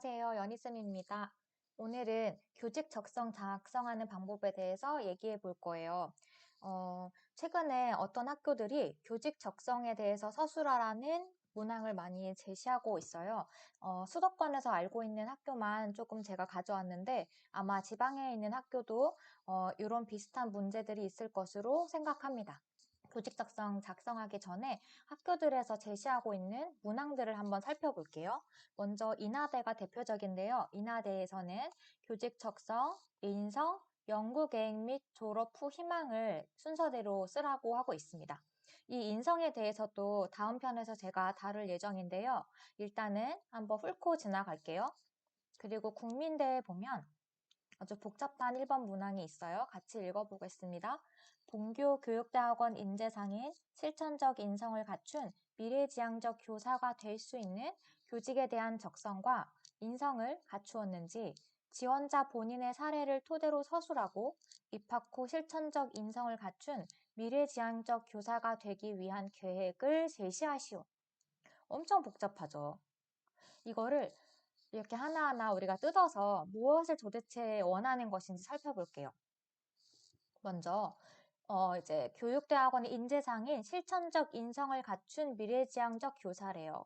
안녕하세요. 연희쌤입니다. 오늘은 교직 적성 작성하는 방법에 대해서 얘기해 볼 거예요. 최근에 어떤 학교들이 교직 적성에 대해서 서술하라는 문항을 많이 제시하고 있어요. 수도권에서 알고 있는 학교만 조금 제가 가져왔는데 아마 지방에 있는 학교도 이런 비슷한 문제들이 있을 것으로 생각합니다. 교직 적성 작성하기 전에 학교들에서 제시하고 있는 문항들을 한번 살펴볼게요. 먼저 인하대가 대표적인데요. 인하대에서는 교직 적성, 인성, 연구 계획 및 졸업 후 희망을 순서대로 쓰라고 하고 있습니다. 이 인성에 대해서도 다음 편에서 제가 다룰 예정인데요. 일단은 한번 훑고 지나갈게요. 그리고 국민대에 보면 아주 복잡한 1번 문항이 있어요. 같이 읽어보겠습니다. 본교 교육대학원 인재상인 실천적 인성을 갖춘 미래지향적 교사가 될 수 있는 교직에 대한 적성과 인성을 갖추었는지 지원자 본인의 사례를 토대로 서술하고 입학 후 실천적 인성을 갖춘 미래지향적 교사가 되기 위한 계획을 제시하시오. 엄청 복잡하죠. 이거를 이렇게 하나하나 우리가 뜯어서 무엇을 도대체 원하는 것인지 살펴볼게요. 먼저 이제 교육대학원의 인재상인 실천적 인성을 갖춘 미래지향적 교사래요.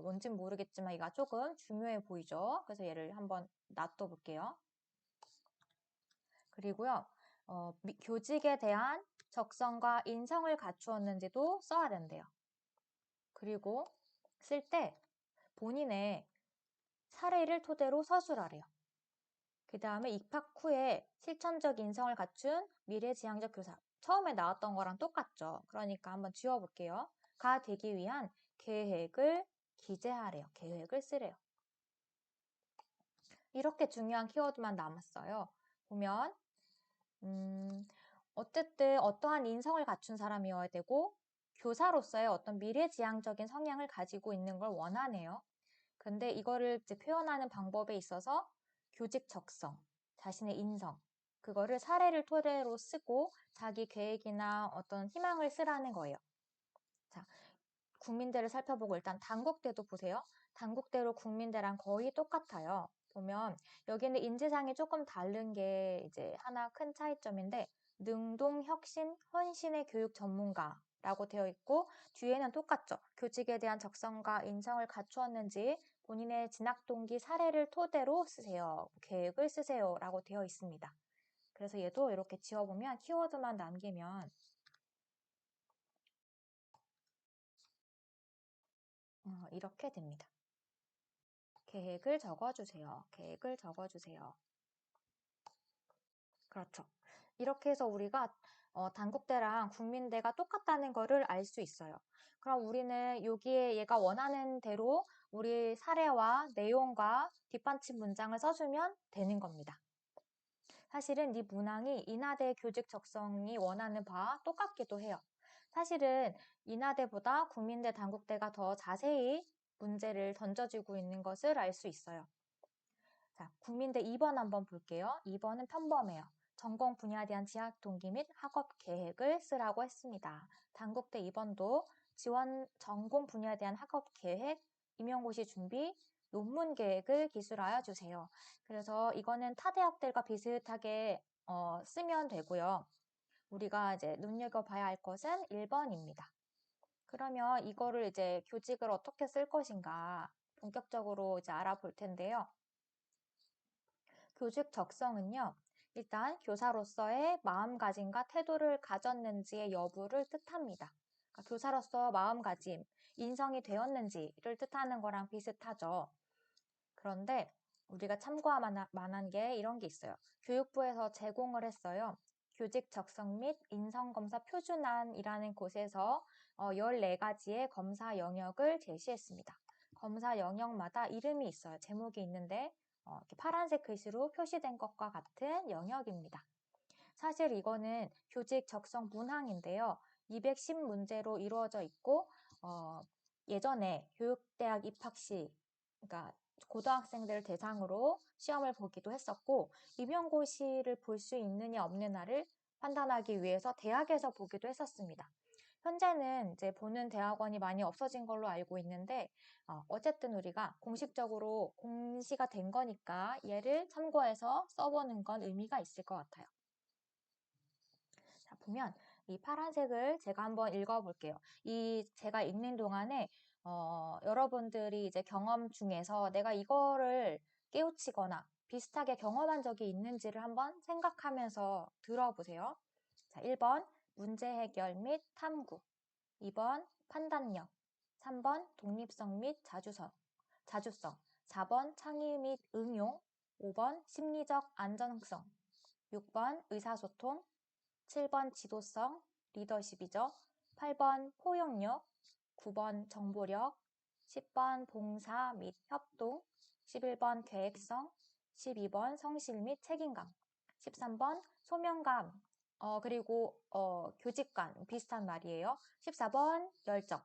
뭔진 모르겠지만 이가 조금 중요해 보이죠. 그래서 얘를 한번 놔둬볼게요. 그리고요, 교직에 대한 적성과 인성을 갖추었는지도 써야 된대요. 그리고 쓸 때 본인의 사례를 토대로 서술하래요. 그 다음에 입학 후에 실천적 인성을 갖춘 미래지향적 교사. 처음에 나왔던 거랑 똑같죠. 그러니까 한번 지워볼게요. 가 되기 위한 계획을 기재하래요. 계획을 쓰래요. 이렇게 중요한 키워드만 남았어요. 보면 어쨌든 어떠한 인성을 갖춘 사람이어야 되고 교사로서의 어떤 미래지향적인 성향을 가지고 있는 걸 원하네요. 근데 이거를 이제 표현하는 방법에 있어서 교직 적성, 자신의 인성, 그거를 사례를 토대로 쓰고 자기 계획이나 어떤 희망을 쓰라는 거예요. 자, 국민대를 살펴보고 일단 단국대도 보세요. 단국대로 국민대랑 거의 똑같아요. 보면 여기는 인지상이 조금 다른 게 이제 하나 큰 차이점인데 능동, 혁신, 헌신의 교육 전문가라고 되어 있고 뒤에는 똑같죠. 교직에 대한 적성과 인성을 갖추었는지 본인의 진학 동기 사례를 토대로 쓰세요. 계획을 쓰세요 라고 되어 있습니다. 그래서 얘도 이렇게 지워보면 키워드만 남기면 이렇게 됩니다. 계획을 적어주세요. 계획을 적어주세요. 그렇죠. 이렇게 해서 우리가 단국대랑 국민대가 똑같다는 거를 알 수 있어요. 그럼 우리는 여기에 얘가 원하는 대로 우리 사례와 내용과 뒷받침 문장을 써주면 되는 겁니다. 사실은 이 문항이 인하대 교직 적성이 원하는 바와 똑같기도 해요. 사실은 인하대보다 국민대, 단국대가 더 자세히 문제를 던져주고 있는 것을 알 수 있어요. 자, 국민대 2번 한번 볼게요. 2번은 평범해요. 전공 분야에 대한 진학 동기 및 학업 계획을 쓰라고 했습니다. 단국대 2번도 지원 전공 분야에 대한 학업 계획, 임용고시 준비, 논문 계획을 기술하여 주세요. 그래서 이거는 타 대학들과 비슷하게 쓰면 되고요. 우리가 이제 눈여겨봐야 할 것은 1번입니다. 그러면 이거를 이제 교직을 어떻게 쓸 것인가 본격적으로 이제 알아볼 텐데요. 교직 적성은요. 일단 교사로서의 마음가짐과 태도를 가졌는지의 여부를 뜻합니다. 그러니까 교사로서 마음가짐, 인성이 되었는지를 뜻하는 거랑 비슷하죠. 그런데 우리가 참고할 만한 게 이런 게 있어요. 교육부에서 제공을 했어요. 교직 적성 및 인성검사 표준안이라는 곳에서 14가지의 검사 영역을 제시했습니다. 검사 영역마다 이름이 있어요. 제목이 있는데 이렇게 파란색 글씨로 표시된 것과 같은 영역입니다. 사실 이거는 교직 적성 문항인데요. 210문제로 이루어져 있고 예전에 교육대학 입학시, 그러니까 고등학생들 대상으로 시험을 보기도 했었고 임용고시를 볼 수 있느냐 없느냐를 판단하기 위해서 대학에서 보기도 했었습니다. 현재는 이제 보는 대학원이 많이 없어진 걸로 알고 있는데, 어쨌든 우리가 공식적으로 공시가 된 거니까 얘를 참고해서 써보는 건 의미가 있을 것 같아요. 자, 보면 이 파란색을 제가 한번 읽어볼게요. 제가 읽는 동안에 여러분들이 이제 경험 중에서 내가 이거를 깨우치거나 비슷하게 경험한 적이 있는지를 한번 생각하면서 들어보세요. 자, 1번 문제 해결 및 탐구, 2번 판단력, 3번 독립성 및 자주성, 4번 창의 및 응용, 5번 심리적 안정성, 6번 의사소통, 7번 지도성, 리더십이죠. 8번 포용력, 9번 정보력, 10번 봉사 및 협동, 11번 계획성, 12번 성실 및 책임감, 13번 소명감, 그리고 교직관 비슷한 말이에요. 14번 열정.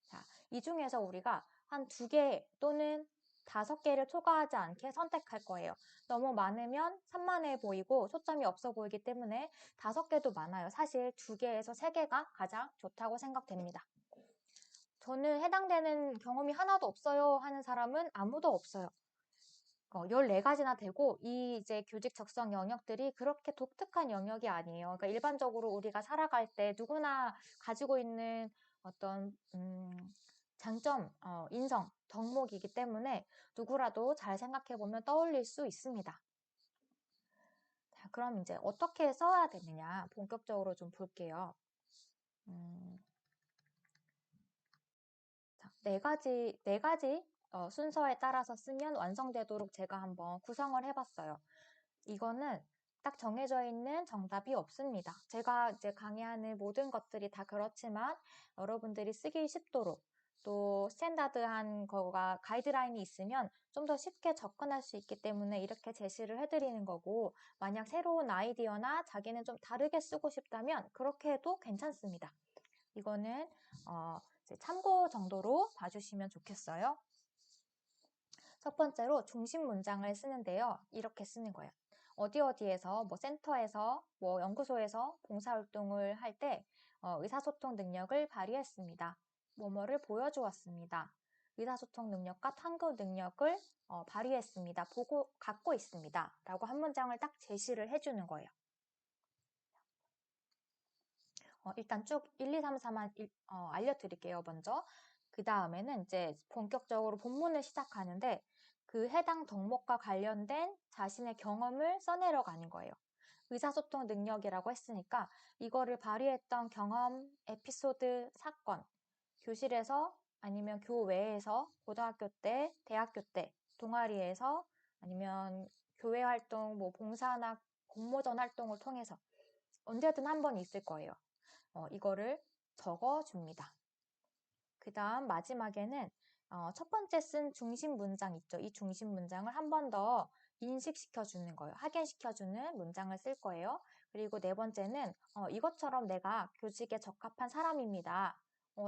자, 이 중에서 우리가 한 2개 또는 5개를 초과하지 않게 선택할 거예요. 너무 많으면 산만해 보이고 초점이 없어 보이기 때문에 5개도 많아요. 사실 2개에서 3개가 가장 좋다고 생각됩니다. 저는 해당되는 경험이 하나도 없어요 하는 사람은 아무도 없어요. 14가지나 되고 이 이제 교직 적성 영역들이 그렇게 독특한 영역이 아니에요. 그러니까 일반적으로 우리가 살아갈 때 누구나 가지고 있는 어떤 장점, 인성, 덕목이기 때문에 누구라도 잘 생각해보면 떠올릴 수 있습니다. 자, 그럼 이제 어떻게 써야 되느냐 본격적으로 좀 볼게요. 자, 네 가지 순서에 따라서 쓰면 완성되도록 제가 한번 구성을 해봤어요. 이거는 딱 정해져 있는 정답이 없습니다. 제가 이제 강의하는 모든 것들이 다 그렇지만 여러분들이 쓰기 쉽도록 또 스탠다드한 거가 가이드라인이 있으면 좀 더 쉽게 접근할 수 있기 때문에 이렇게 제시를 해드리는 거고, 만약 새로운 아이디어나 자기는 좀 다르게 쓰고 싶다면 그렇게 해도 괜찮습니다. 이거는 참고 정도로 봐주시면 좋겠어요. 첫 번째로 중심 문장을 쓰는데요. 이렇게 쓰는 거예요. 어디에서 뭐 센터에서 뭐 연구소에서 봉사활동을 할 때 의사소통 능력을 발휘했습니다. 뭐뭐를 보여주었습니다. 의사소통 능력과 탐구 능력을 발휘했습니다. 갖고 있습니다. 라고 한 문장을 딱 제시를 해주는 거예요. 일단 쭉 1, 2, 3, 4만 알려드릴게요, 먼저. 그 다음에는 이제 본격적으로 본문을 시작하는데 그 해당 덕목과 관련된 자신의 경험을 써내려가는 거예요. 의사소통 능력이라고 했으니까 이거를 발휘했던 경험, 에피소드, 사건, 교실에서 아니면 교외에서 고등학교 때, 대학교 때, 동아리에서 아니면 교회 활동, 뭐 봉사나 공모전 활동을 통해서 언제든 한 번 있을 거예요. 이거를 적어줍니다. 그 다음 마지막에는 첫 번째 쓴 중심 문장 있죠. 이 중심 문장을 한 번 더 인식시켜주는 거예요. 확인시켜주는 문장을 쓸 거예요. 그리고 네 번째는 이것처럼 내가 교직에 적합한 사람입니다.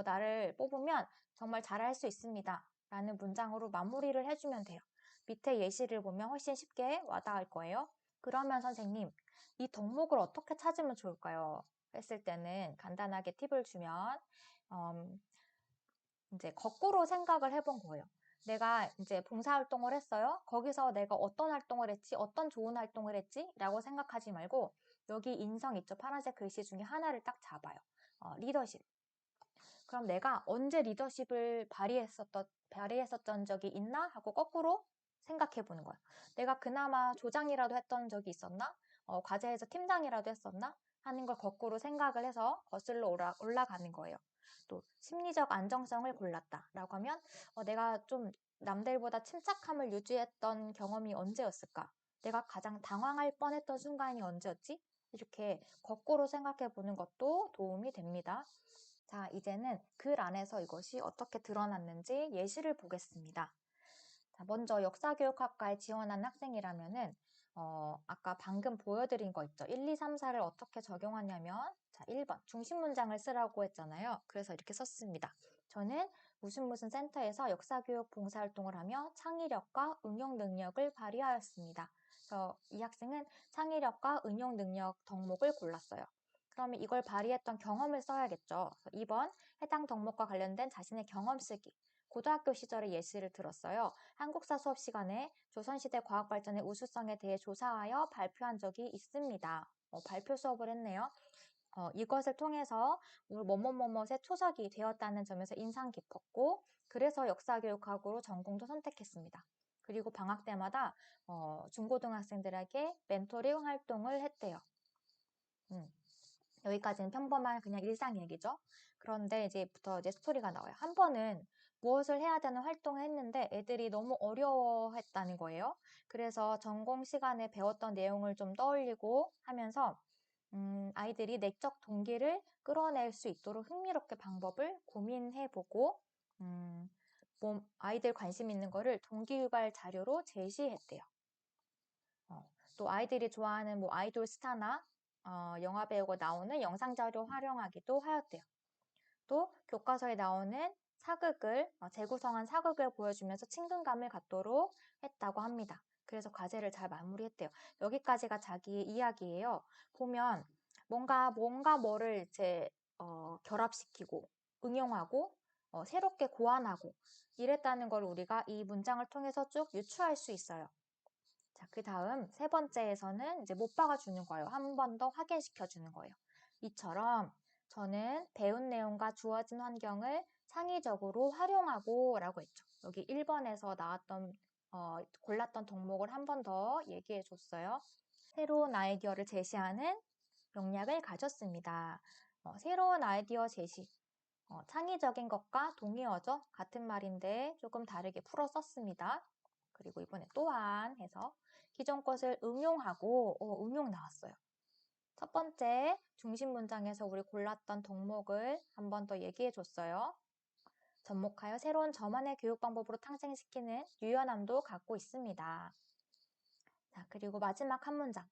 나를 뽑으면 정말 잘할 수 있습니다. 라는 문장으로 마무리를 해주면 돼요. 밑에 예시를 보면 훨씬 쉽게 와닿을 거예요. 그러면 선생님, 이 덕목을 어떻게 찾으면 좋을까요? 했을 때는 간단하게 팁을 주면 이제 거꾸로 생각을 해본 거예요. 내가 이제 봉사활동을 했어요. 거기서 내가 어떤 활동을 했지, 어떤 좋은 활동을 했지? 라고 생각하지 말고 여기 인성 있죠? 파란색 글씨 중에 하나를 딱 잡아요. 리더십. 그럼 내가 언제 리더십을 발휘했었던 적이 있나? 하고 거꾸로 생각해 보는 거예요. 내가 그나마 조장이라도 했던 적이 있었나? 과제에서 팀장이라도 했었나? 하는 걸 거꾸로 생각을 해서 거슬러 올라가는 거예요. 또 심리적 안정성을 골랐다 라고 하면 내가 좀 남들보다 침착함을 유지했던 경험이 언제였을까? 내가 가장 당황할 뻔했던 순간이 언제였지? 이렇게 거꾸로 생각해 보는 것도 도움이 됩니다. 자, 이제는 글 안에서 이것이 어떻게 드러났는지 예시를 보겠습니다. 자, 먼저 역사교육학과에 지원한 학생이라면은 아까 방금 보여드린 거 있죠. 1, 2, 3, 4를 어떻게 적용하냐면 자, 1번 중심 문장을 쓰라고 했잖아요. 그래서 이렇게 썼습니다. 저는 무슨 센터에서 역사교육 봉사활동을 하며 창의력과 응용 능력을 발휘하였습니다. 그래서 이 학생은 창의력과 응용 능력 덕목을 골랐어요. 그러면 이걸 발휘했던 경험을 써야겠죠. 2번, 해당 덕목과 관련된 자신의 경험 쓰기. 고등학교 시절의 예시를 들었어요. 한국사 수업 시간에 조선시대 과학 발전의 우수성에 대해 조사하여 발표한 적이 있습니다. 발표 수업을 했네요. 이것을 통해서 뭐뭐뭐뭐의 초석이 되었다는 점에서 인상 깊었고, 그래서 역사교육학으로 전공도 선택했습니다. 그리고 방학 때마다 중고등학생들에게 멘토링 활동을 했대요. 여기까지는 평범한 그냥 일상 얘기죠. 그런데 이제부터 스토리가 나와요. 한 번은 무엇을 해야 되는 활동을 했는데 애들이 너무 어려워했다는 거예요. 그래서 전공 시간에 배웠던 내용을 좀 떠올리고 하면서 아이들이 내적 동기를 끌어낼 수 있도록 흥미롭게 방법을 고민해보고 아이들 관심 있는 거를 동기유발 자료로 제시했대요. 또 아이들이 좋아하는 아이돌 스타나 영화 배우가 나오는 영상 자료 활용하기도 하였대요. 또 교과서에 나오는 사극을 재구성한 사극을 보여주면서 친근감을 갖도록 했다고 합니다. 그래서 과제를 잘 마무리했대요. 여기까지가 자기 이야기예요. 보면 뭔가 뭐를 이제 결합시키고 응용하고 새롭게 고안하고 이랬다는 걸 우리가 이 문장을 통해서 쭉 유추할 수 있어요. 자, 그 다음 세 번째에서는 이제 못 박아주는 거예요. 한 번 더 확인시켜주는 거예요. 이처럼 저는 배운 내용과 주어진 환경을 창의적으로 활용하고 라고 했죠. 여기 1번에서 나왔던 골랐던 덕목을 한 번 더 얘기해 줬어요. 새로운 아이디어를 제시하는 역량을 가졌습니다. 새로운 아이디어 제시. 창의적인 것과 동의어죠. 같은 말인데 조금 다르게 풀어 썼습니다. 그리고 이번에 또한 해서 기존 것을 응용하고 응용 나왔어요. 첫 번째 중심 문장에서 우리 골랐던 덕목을 한 번 더 얘기해 줬어요. 접목하여 새로운 저만의 교육 방법으로 탄생시키는 유연함도 갖고 있습니다. 자, 그리고 마지막 한 문장.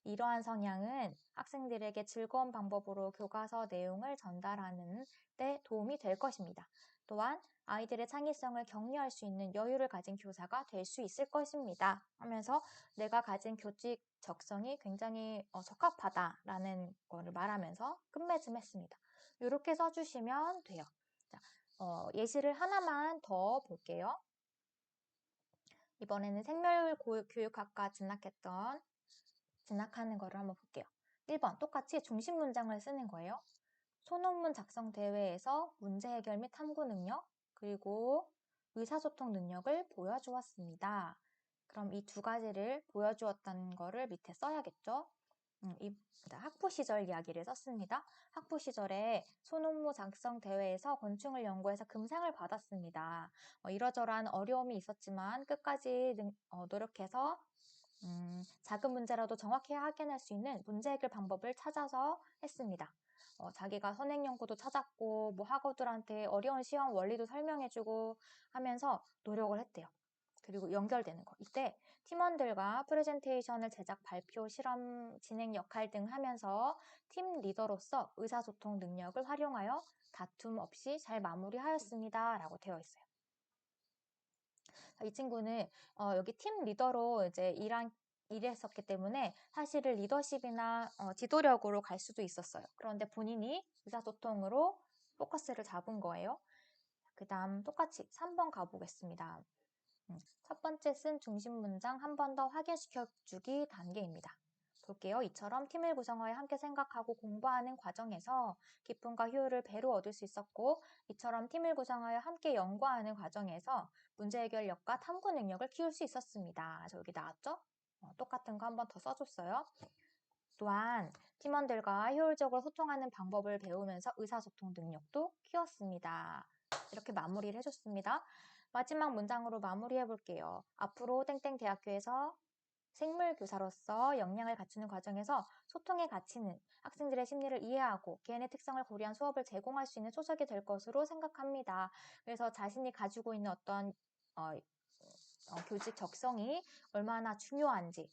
이러한 성향은 학생들에게 즐거운 방법으로 교과서 내용을 전달하는 데 도움이 될 것입니다. 또한 아이들의 창의성을 격려할 수 있는 여유를 가진 교사가 될 수 있을 것입니다. 하면서 내가 가진 교직 적성이 굉장히 적합하다라는 거를 말하면서 끝맺음했습니다. 이렇게 써주시면 돼요. 자, 예시를 하나만 더 볼게요. 이번에는 생명교육학과 진학하는 거를 한번 볼게요. 1번 똑같이 중심 문장을 쓰는 거예요. 소논문 작성 대회에서 문제 해결 및 탐구 능력 그리고 의사소통 능력을 보여주었습니다. 그럼 이 두 가지를 보여주었다는 거를 밑에 써야겠죠. 학부 시절 이야기를 썼습니다. 학부 시절에 소논문 작성 대회에서 곤충을 연구해서 금상을 받았습니다. 이러저러한 어려움이 있었지만 끝까지 노력해서 작은 문제라도 정확히 확인할 수 있는 문제 해결 방법을 찾아서 했습니다. 자기가 선행 연구도 찾았고 학우들한테 어려운 시험 원리도 설명해주고 하면서 노력을 했대요. 그리고 연결되는 거. 이때 팀원들과 프레젠테이션을 제작, 발표, 실험, 진행 역할 등 하면서 팀 리더로서 의사소통 능력을 활용하여 다툼 없이 잘 마무리하였습니다. 라고 되어 있어요. 이 친구는 여기 팀 리더로 이제 일했었기 때문에 사실은 리더십이나 지도력으로 갈 수도 있었어요. 그런데 본인이 의사소통으로 포커스를 잡은 거예요. 그 다음 똑같이 3번 가보겠습니다. 첫 번째 쓴 중심 문장 한 번 더 확인시켜주기 단계입니다. 볼게요. 이처럼 팀을 구성하여 함께 생각하고 공부하는 과정에서 기쁨과 효율을 배로 얻을 수 있었고 이처럼 팀을 구성하여 함께 연구하는 과정에서 문제 해결력과 탐구 능력을 키울 수 있었습니다. 여기 나왔죠? 똑같은 거 한 번 더 써줬어요. 또한 팀원들과 효율적으로 소통하는 방법을 배우면서 의사소통 능력도 키웠습니다. 이렇게 마무리를 해줬습니다. 마지막 문장으로 마무리해 볼게요. 앞으로 땡땡대학교에서 생물교사로서 역량을 갖추는 과정에서 소통의 가치는 학생들의 심리를 이해하고 개인의 특성을 고려한 수업을 제공할 수 있는 초석이 될 것으로 생각합니다. 그래서 자신이 가지고 있는 어떤 교직 적성이 얼마나 중요한지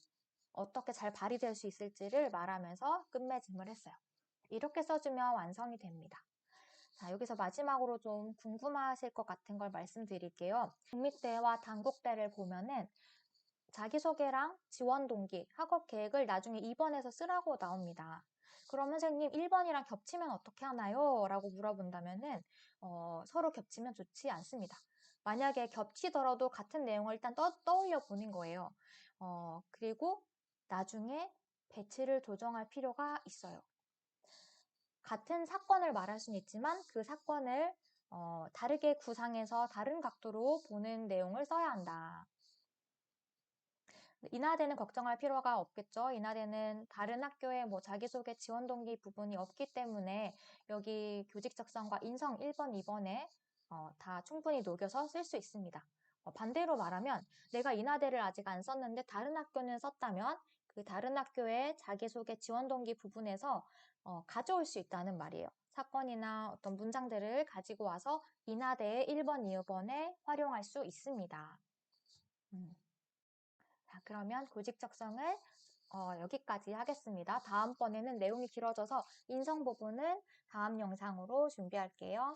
어떻게 잘 발휘될 수 있을지를 말하면서 끝맺음을 했어요. 이렇게 써주면 완성이 됩니다. 자, 여기서 마지막으로 좀 궁금하실 것 같은 걸 말씀드릴게요. 국립대와 단국대를 보면은 자기소개랑 지원 동기, 학업 계획을 나중에 2번에서 쓰라고 나옵니다. 그럼 선생님 1번이랑 겹치면 어떻게 하나요? 라고 물어본다면은 서로 겹치면 좋지 않습니다. 만약에 겹치더라도 같은 내용을 일단 떠올려 보는 거예요. 그리고 나중에 배치를 조정할 필요가 있어요. 같은 사건을 말할 수는 있지만 그 사건을 다르게 구상해서 다른 각도로 보는 내용을 써야 한다. 인하대는 걱정할 필요가 없겠죠. 인하대는 다른 학교의 뭐 자기소개 지원 동기 부분이 없기 때문에 여기 교직 적성과 인성 1번, 2번에 다 충분히 녹여서 쓸 수 있습니다. 반대로 말하면 내가 인하대를 아직 안 썼는데 다른 학교는 썼다면 그 다른 학교의 자기소개 지원 동기 부분에서 가져올 수 있다는 말이에요. 사건이나 어떤 문장들을 가지고 와서 인하대의 1번, 2번에 활용할 수 있습니다. 자, 그러면 교직 적성을 여기까지 하겠습니다. 다음번에는 내용이 길어져서 인성 부분은 다음 영상으로 준비할게요.